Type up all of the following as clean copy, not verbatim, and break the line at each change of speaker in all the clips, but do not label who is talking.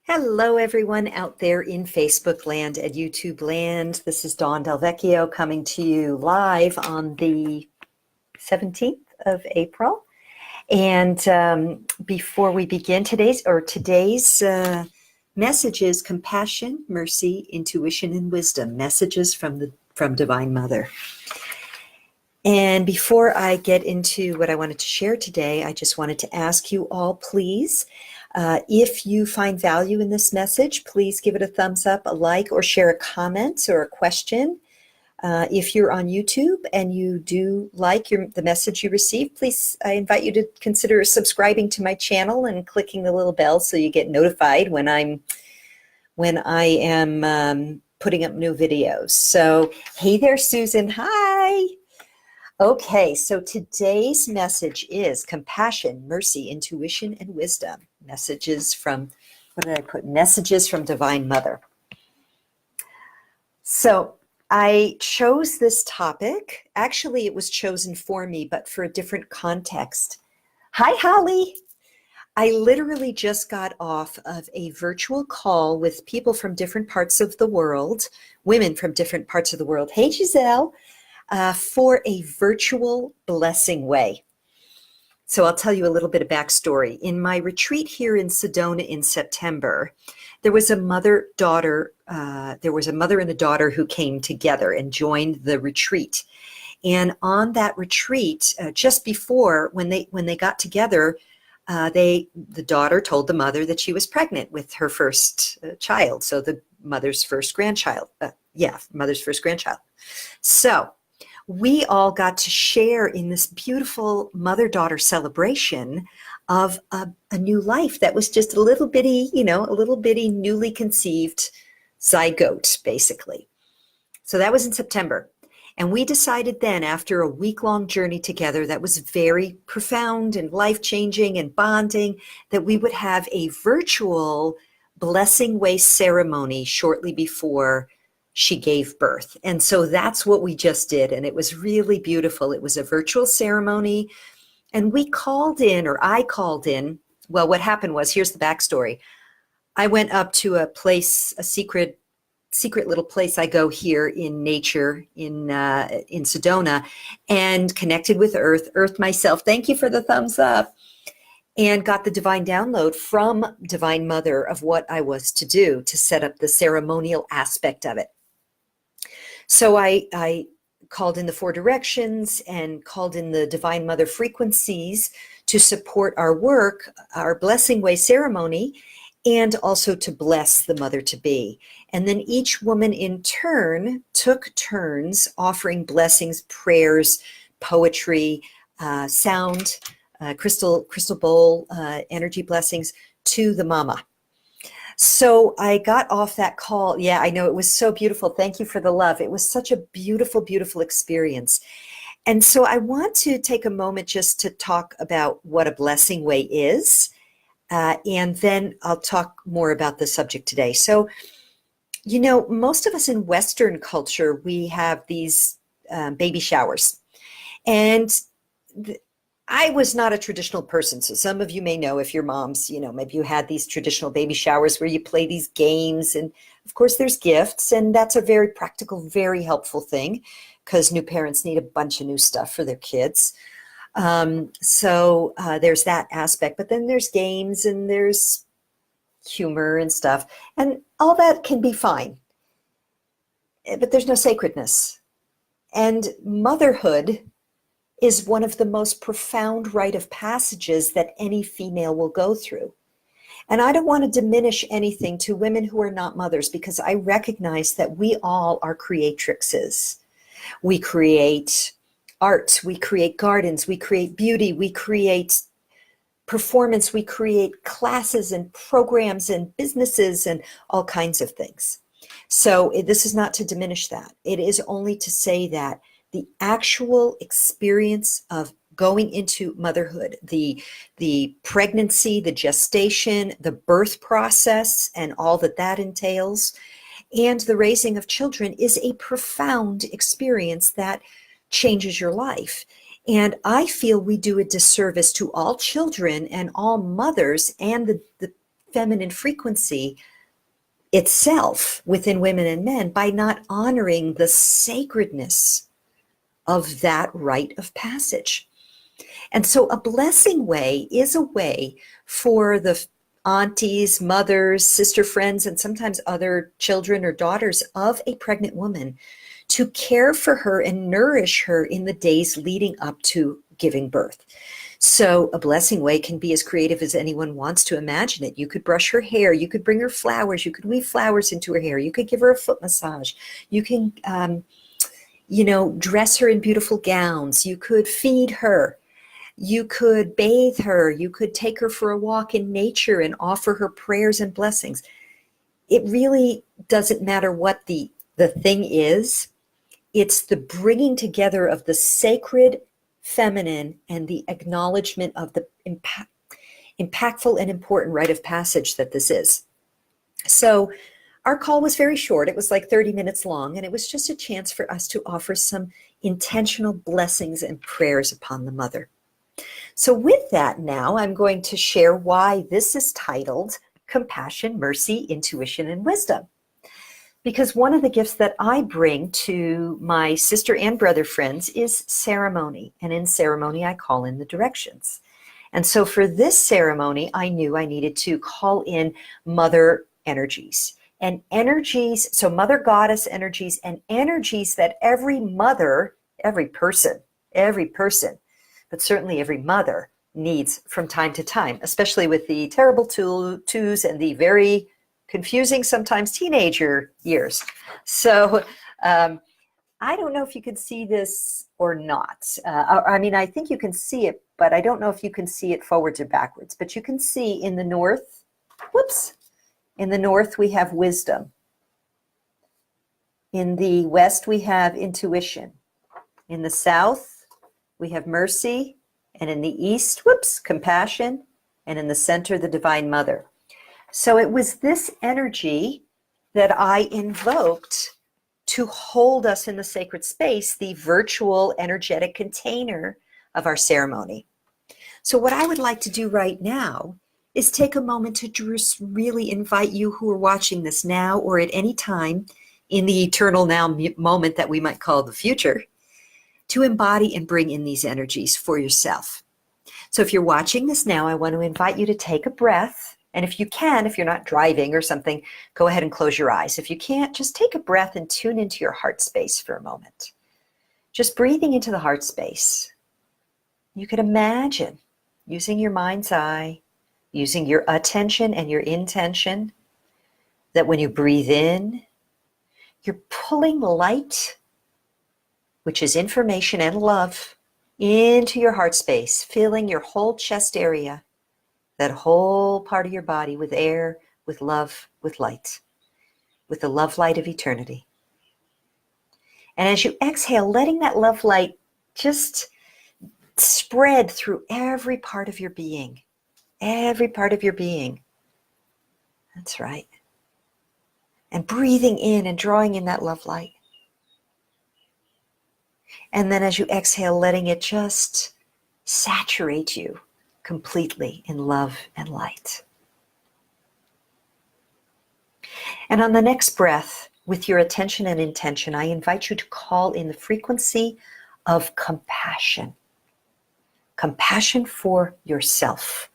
Hello, everyone out there in Facebook land and YouTube land. This is Dawn Del Vecchio coming to you live on the 17th of April. And before we begin today's message is compassion, mercy, intuition, and wisdom. Messages from Divine Mother. And before I get into what I wanted to share today, I just wanted to ask you all, please, if you find value in this message, please give it a thumbs up, a like, or share a comment or a question. If you're on YouTube and you do like the message you receive, please, I invite you to consider subscribing to my channel and clicking the little bell so you get notified when I am putting up new videos. So, hey there, Susan. Hi. Okay, so today's message is compassion, mercy, intuition, and wisdom. Messages from, what did I put? Messages from Divine Mother. So I chose this topic. Actually, it was chosen for me, but for a different context. Hi, Holly. I literally just got off of a virtual call with people from different parts of the world, women from different parts of the world. Hey, Giselle. For a virtual blessing way. So I'll tell you a little bit of backstory. In my retreat here in Sedona in September, there was a mother and a daughter who came together and joined the retreat. And on that retreat, just before when they got together, the daughter told the mother that she was pregnant with her first child. So the mother's first grandchild. Mother's first grandchild. So we all got to share in this beautiful mother-daughter celebration of a new life that was just a little bitty newly conceived zygote, basically. So that was in September. And we decided then, after a week-long journey together that was very profound and life-changing and bonding, that we would have a virtual blessing way ceremony shortly before she gave birth. And so that's what we just did. And it was really beautiful. It was a virtual ceremony. And I called in. Well, what happened was, here's the backstory. I went up to a place, a secret little place I go here in nature in Sedona, and connected with Earth myself. Thank you for the thumbs up. And got the divine download from Divine Mother of what I was to do to set up the ceremonial aspect of it. So I called in the 4 directions and called in the Divine Mother frequencies to support our work, our blessing way ceremony, and also to bless the mother-to-be. And then each woman in turn took turns offering blessings, prayers, poetry, sound, crystal bowl, energy blessings to the mama. So I got off that call. Yeah, I know, it was so beautiful. Thank you for the love. It was such a beautiful, beautiful experience. And so I want to take a moment just to talk about what a blessing way is. And then I'll talk more about the subject today. So, most of us in Western culture, we have these baby showers. And I was not a traditional person. So some of you may know, if your moms, maybe you had these traditional baby showers where you play these games. And of course there's gifts, and that's a very practical, very helpful thing because new parents need a bunch of new stuff for their kids. So there's that aspect, but then there's games and there's humor and stuff, and all that can be fine, but there's no sacredness. And motherhood is one of the most profound rite of passages that any female will go through. And I don't want to diminish anything to women who are not mothers, because I recognize that we all are creatrixes. We create art, we create gardens, we create beauty, we create performance, we create classes and programs and businesses and all kinds of things. So this is not to diminish that. It is only to say that the actual experience of going into motherhood, the pregnancy, the gestation, the birth process, and all that entails, and the raising of children is a profound experience that changes your life. And I feel we do a disservice to all children and all mothers and the feminine frequency itself within women and men by not honoring the sacredness of that rite of passage. And so a blessing way is a way for the aunties, mothers, sister friends, and sometimes other children or daughters of a pregnant woman to care for her and nourish her in the days leading up to giving birth. So a blessing way can be as creative as anyone wants to imagine it. You could brush her hair, you could bring her flowers, you could weave flowers into her hair, you could give her a foot massage, you can dress her in beautiful gowns, you could feed her, you could bathe her, you could take her for a walk in nature and offer her prayers and blessings. It really doesn't matter what the thing is. It's the bringing together of the sacred feminine and the acknowledgement of the impactful and important rite of passage that this is. So our call was very short. It was like 30 minutes long, and it was just a chance for us to offer some intentional blessings and prayers upon the mother. So with that now, I'm going to share why this is titled Compassion, Mercy, Intuition, and Wisdom. Because one of the gifts that I bring to my sister and brother friends is ceremony. And in ceremony, I call in the directions. And so for this ceremony, I knew I needed to call in mother energies. And energies, so mother goddess energies and energies that every mother, every person, but certainly every mother needs from time to time, especially with the terrible twos and the very confusing, sometimes teenager years. So I don't know if you can see this or not. I think you can see it, but I don't know if you can see it forwards or backwards. But you can see in the north, in the north we have wisdom. In the west we have intuition. In the south we have mercy. And in the east, compassion. And in the center, the Divine Mother. So it was this energy that I invoked to hold us in the sacred space, the virtual energetic container of our ceremony. So what I would like to do right now is take a moment to just really invite you who are watching this now or at any time in the eternal now moment that we might call the future, to embody and bring in these energies for yourself. So if you're watching this now, I want to invite you to take a breath. And if you can, if you're not driving or something, go ahead and close your eyes. If you can't, just take a breath and tune into your heart space for a moment. Just breathing into the heart space. You could imagine using your mind's eye, using your attention and your intention, that when you breathe in, you're pulling light, which is information and love, into your heart space, filling your whole chest area, that whole part of your body with air, with love, with light, with the love light of eternity. And as you exhale, letting that love light just spread through every part of your being. Every part of your being. That's right. And breathing in and drawing in that love light. And then as you exhale, letting it just saturate you completely in love and light. And on the next breath, with your attention and intention, I invite you to call in the frequency of compassion. Compassion for yourself.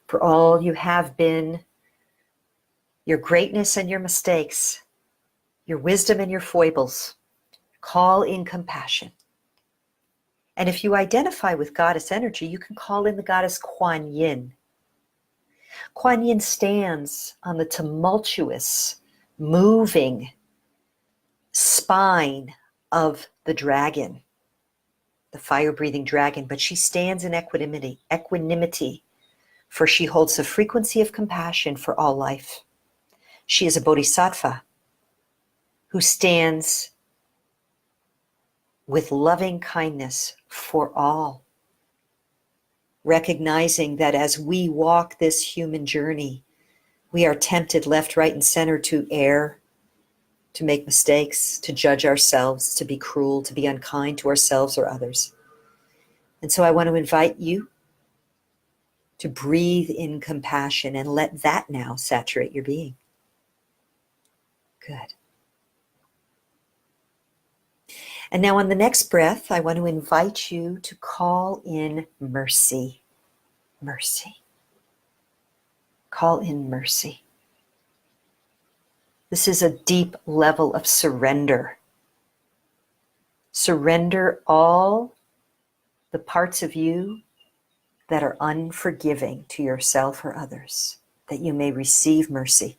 For all you have been, your greatness and your mistakes, your wisdom and your foibles. Call in compassion. And if you identify with goddess energy, you can call in the goddess Kuan Yin. Kuan Yin stands on the tumultuous, moving spine of the dragon, the fire-breathing dragon, but she stands in equanimity, for she holds the frequency of compassion for all life. She is a bodhisattva who stands with loving kindness for all, recognizing that as we walk this human journey, we are tempted left, right, and center to err, to make mistakes, to judge ourselves, to be cruel, to be unkind to ourselves or others. And so I want to invite you to breathe in compassion and let that now saturate your being. Good. And now on the next breath, I want to invite you to call in mercy. Mercy. Call in mercy. This is a deep level of surrender. Surrender all the parts of you that are unforgiving to yourself or others, that you may receive mercy.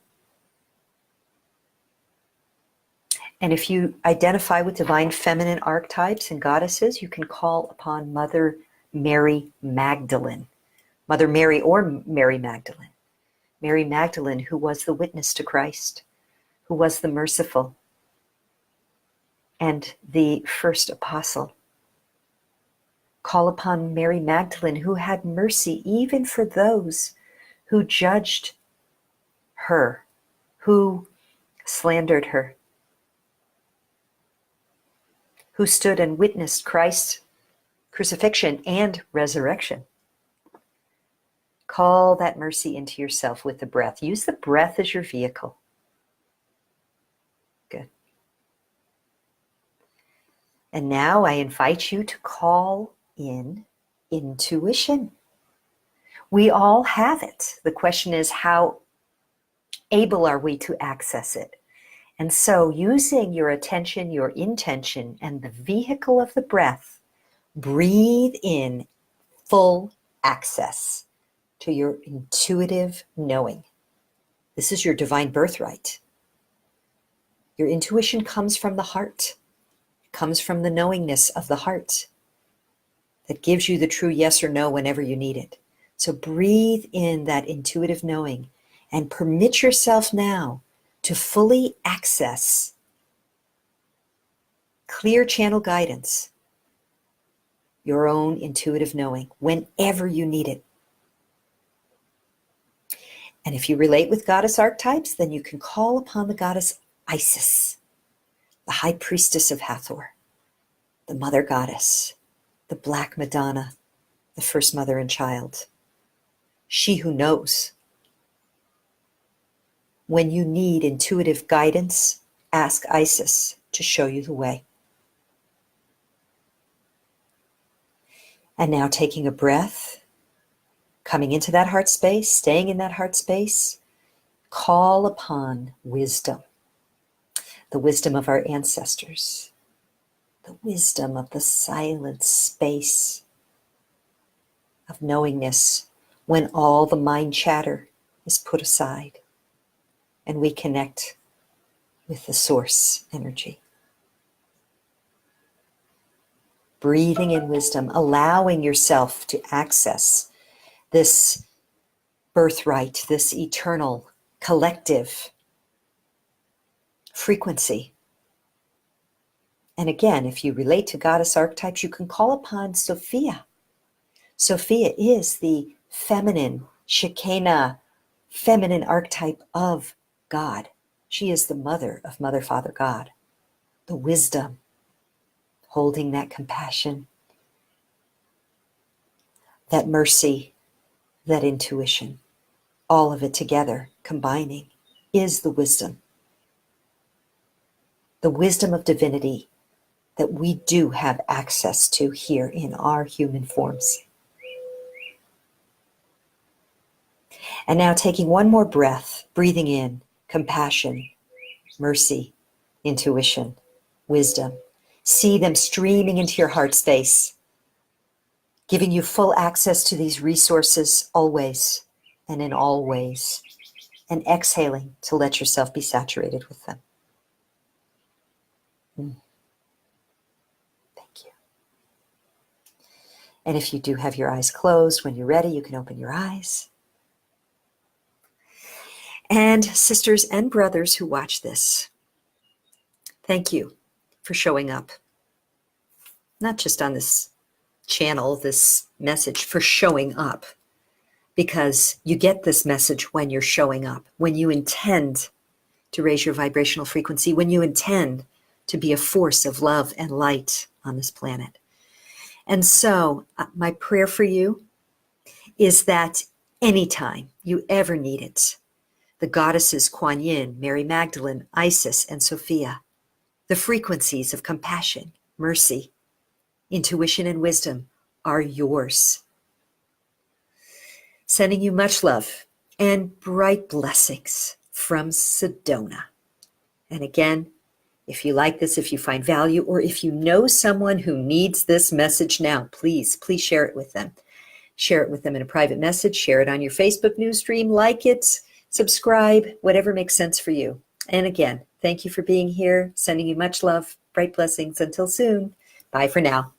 And if you identify with divine feminine archetypes and goddesses, you can call upon Mother Mary Magdalene. Mother Mary or Mary Magdalene. Mary Magdalene, who was the witness to Christ, who was the merciful, and the first apostle. Call upon Mary Magdalene, who had mercy even for those who judged her, who slandered her, who stood and witnessed Christ's crucifixion and resurrection. Call that mercy into yourself with the breath. Use the breath as your vehicle. Good. And now I invite you to call in intuition. We all have it. The question is, how able are we to access it? And so using your attention, your intention, and the vehicle of the breath, breathe in full access to your intuitive knowing. This is your divine birthright. Your intuition comes from the heart. It comes from the knowingness of the heart that gives you the true yes or no whenever you need it. So breathe in that intuitive knowing and permit yourself now to fully access clear channel guidance, your own intuitive knowing, whenever you need it. And if you relate with goddess archetypes, then you can call upon the goddess Isis, the high priestess of Hathor, the mother goddess, the Black Madonna, the first mother and child, she who knows. When you need intuitive guidance, ask Isis to show you the way. And now taking a breath, coming into that heart space, staying in that heart space, call upon wisdom, the wisdom of our ancestors, the wisdom of the silent space of knowingness when all the mind chatter is put aside and we connect with the source energy. Breathing in wisdom, allowing yourself to access this birthright, this eternal collective frequency. And again, if you relate to goddess archetypes, you can call upon Sophia. Sophia is the feminine, Shekinah, feminine archetype of God. She is the mother of Mother, Father, God. The wisdom, holding that compassion, that mercy, that intuition, all of it together, combining, is the wisdom. The wisdom of divinity that we do have access to here in our human forms. And now taking one more breath, breathing in compassion, mercy, intuition, wisdom. See them streaming into your heart space, giving you full access to these resources always and in all ways, and exhaling to let yourself be saturated with them. Thank you. And if you do have your eyes closed, when you're ready, you can open your eyes. And sisters and brothers who watch this, thank you for showing up. Not just on this channel, this message, for showing up. Because you get this message when you're showing up, when you intend to raise your vibrational frequency, when you intend to be a force of love and light on this planet. And so my prayer for you is that anytime you ever need it. The goddesses Kuan Yin, Mary Magdalene, Isis, and Sophia. The frequencies of compassion, mercy, intuition, and wisdom are yours. Sending you much love and bright blessings from Sedona. And again, if you like this, if you find value, or if you know someone who needs this message now, please share it with them. Share it with them in a private message. Share it on your Facebook news stream. Like it, subscribe, whatever makes sense for you. And again, thank you for being here. Sending you much love, bright blessings. Until soon. Bye for now.